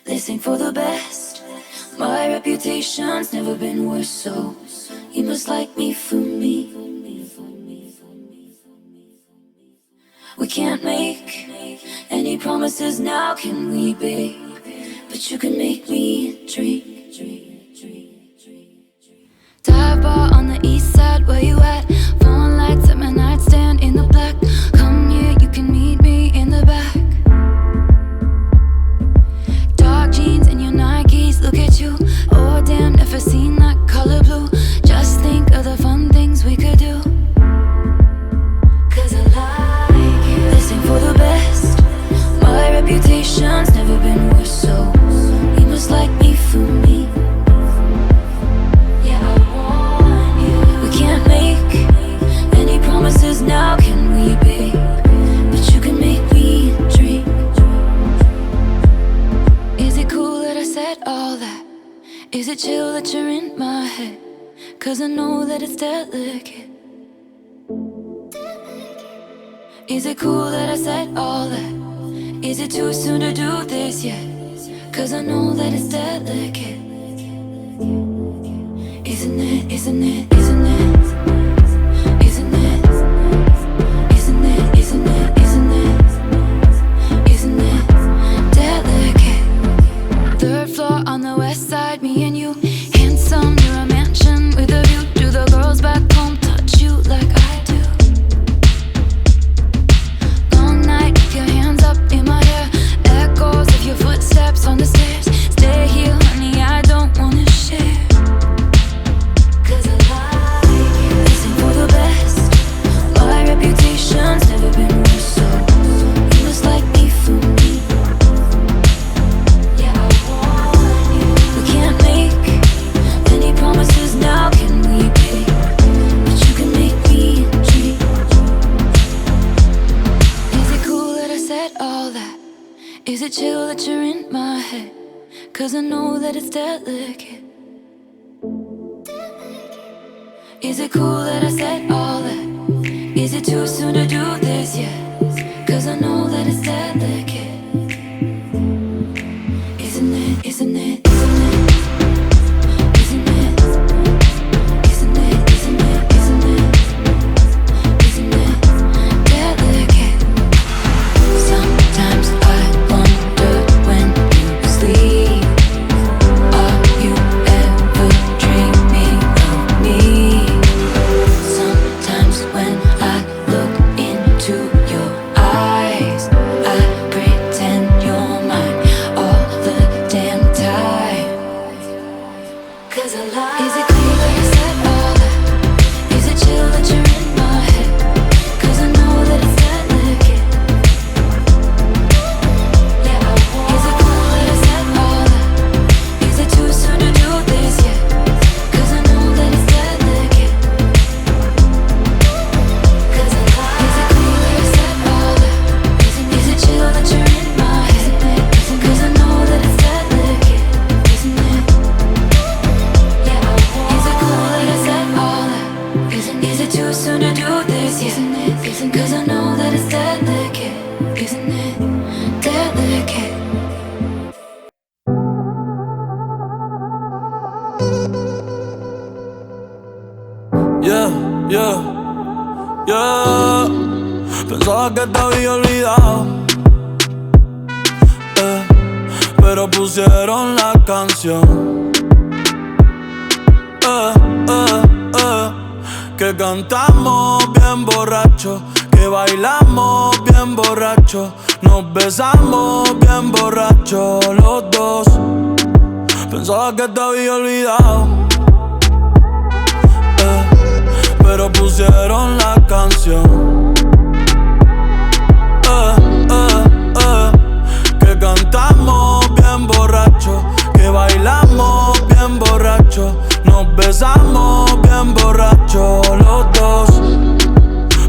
This ain't for the best. My reputation's never been worse, so you must like me for me. We can't make any promises now, can we, babe? But you can make me dream. Dive bar on the east side, where you at? Phone lights at my nightstand in the black. Come here, you can meet me in the back. Dark jeans and your Nikes, look at you. Oh damn, never seen that color blue. Just think of the fun things we could do. Cause I like you. This ain't for the best. My reputation's never been worse, so you must like me for me. Yeah, I want you. We can't make any promises now, can we, babe? But you can make me dream. Is it cool that I said all that? Is it chill that you're in my head? Cause I know that it's delicate. Is it cool that I said all that? Is it too soon to do this yet? Cause I know that it's delicate. Isn't it, isn't it, isn't it? Isn't it? Isn't it, isn't it, isn't it? Isn't it delicate? Third floor on the west side, me and you. Handsome, you're a mansion with a view. Do the girls back home touch you like I do? Long night, keep your hands up in my hair. Echoes of your footsteps on the stairs. Stay here, honey, I don't wanna share. Cause I like you. This ain't for the best. My reputation's never been worse, so you must like me for me. Yeah, I want you. We can't make any promises now, can we, babe? But you can make me dream. Is it cool that I said all that? Is it chill that you're in my head? Cause I know that it's delicate. Is it cool that I said all that? Is it too soon to do this yet? Cause I know that it's delicate. Isn't it, isn't it, isn't it? Isn't it? Isn't it, isn't it, isn't it? Isn't it delicate? Sometimes I wonder when you sleep, are you ever dreaming of me? Sometimes when I look into your eyes, I pretend you're mine all the damn time. Cause I like. Is it cool that I said all that? Is it chill that you're in my head? Cause I know that it's delicate. Yeah, I want. Is it cool that I said all that? Is it too soon to do this yet? Cause I know that it's delicate. Cause I like. Is it cool that I said all that? Is it chill that you're in my head? Cause I know that it's delicate. Isn't it? Yeah, I want. Is it cool that I said all that? Is it too soon to do this yet? Cause I know that it's delicate. Isn't it delicate? Yeah, yeah, yeah. Pensaba que te había olvidado, pero pusieron la canción, que cantamos bien borracho, que bailamos bien borracho, nos besamos bien borracho los dos. Pensaba que te había olvidado, pero pusieron la canción, que cantamos bien borracho, que bailamos bien borracho, nos besamos bien borracho los dos.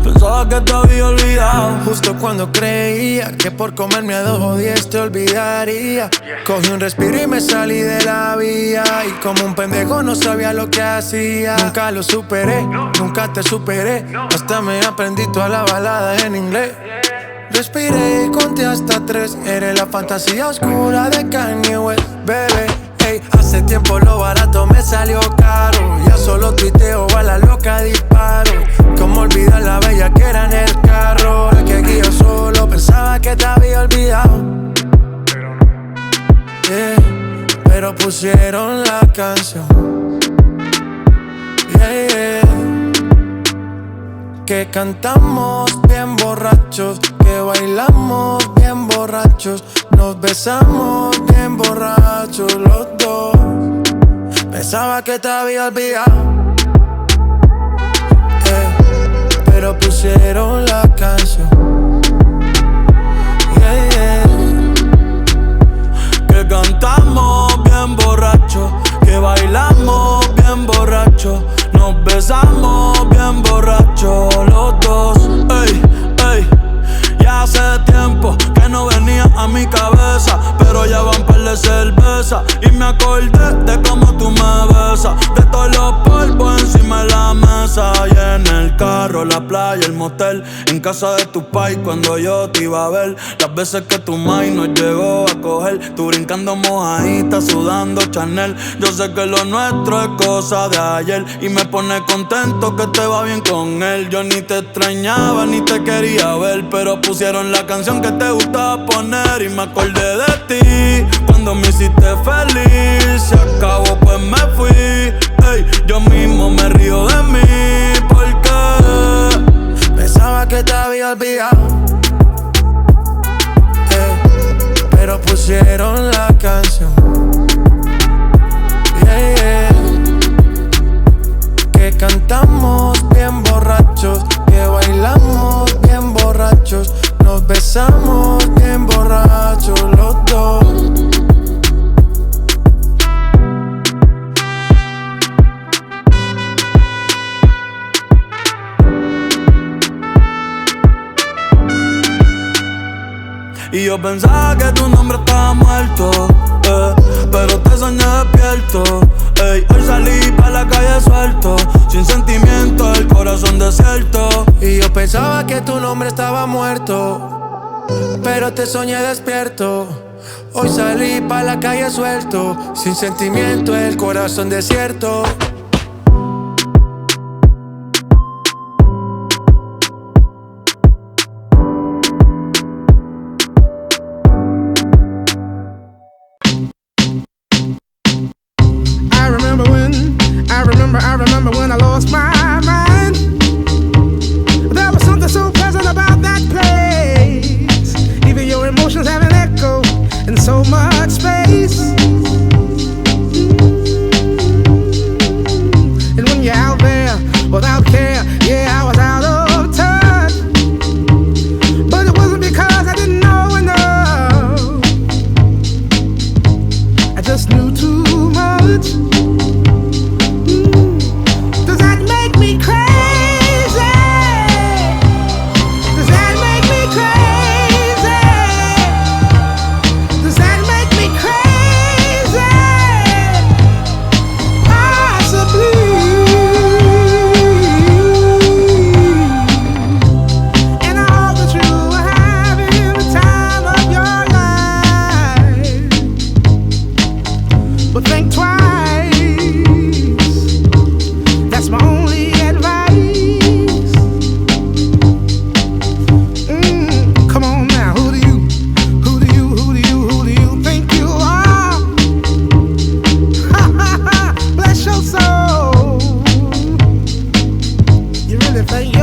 Pensaba que te había olvidado. Justo cuando creía que por comerme a 2 o 10 te olvidaría, cogí un respiro y me salí de la vía. Y como un pendejo no sabía lo que hacía. Nunca lo superé, nunca te superé. Hasta me aprendí toda la balada en inglés. Respiré y conté hasta 3. Eres la fantasía oscura de Kanye West, bebé. Ey, hace tiempo lo barato me salió caro. Ya solo tuiteo, a la loca disparo. Cómo olvidar la bella que era en el carro. Es que aquí yo solo pensaba que te había olvidado. Pero pusieron la canción. Que cantamos bien borrachos, que bailamos bien borrachos, nos besamos bien borrachos los dos. Pensaba que te había olvidado, pero pusieron la canción. Que cantamos bien borrachos, que bailamos bien borrachos, nos besamos bien borrachos los dos. Ey, ey, ya hace tiempo que no venía a mi cabeza, pero ya van par de cerveza y me acordé de cómo tú me besas, de todos los polvos encima de la mesa. Y en el carro, la playa, el motel, en casa de tu pai cuando yo te iba a ver. Las veces que tu mai nos llegó a coger, tú brincando mojadita, sudando Chanel. Yo sé que lo nuestro es cosa de ayer y me pone contento que te va bien con él. Yo ni te extrañaba ni te quería ver, pero pusieron la canción que te gustaba poner y me acordé de ti cuando me hiciste feliz. Se acabó pues me fui, ey, yo mismo me río de mí porque pensaba que te había olvidado, pero pusieron la canción. Que cantamos bien borrachos, que bailamos bien borrachos, nos besamos bien borrachos los dos. y yo pensaba que tu nombre estaba muerto, pero te soñé despierto. Ey, hoy salí pa' la calle suelto, sin sentimiento, el corazón desierto. Y yo pensaba que tu nombre estaba muerto, pero te soñé despierto. Hoy salí pa' la calle suelto, sin sentimiento, el corazón desierto. I remember when I lost my mind. There was something so pleasant about that place. Even your emotions have an echo in so much space. And when you're out there without care, yeah, I was out of touch. But it wasn't because I didn't know enough. I just knew too much. Thank you.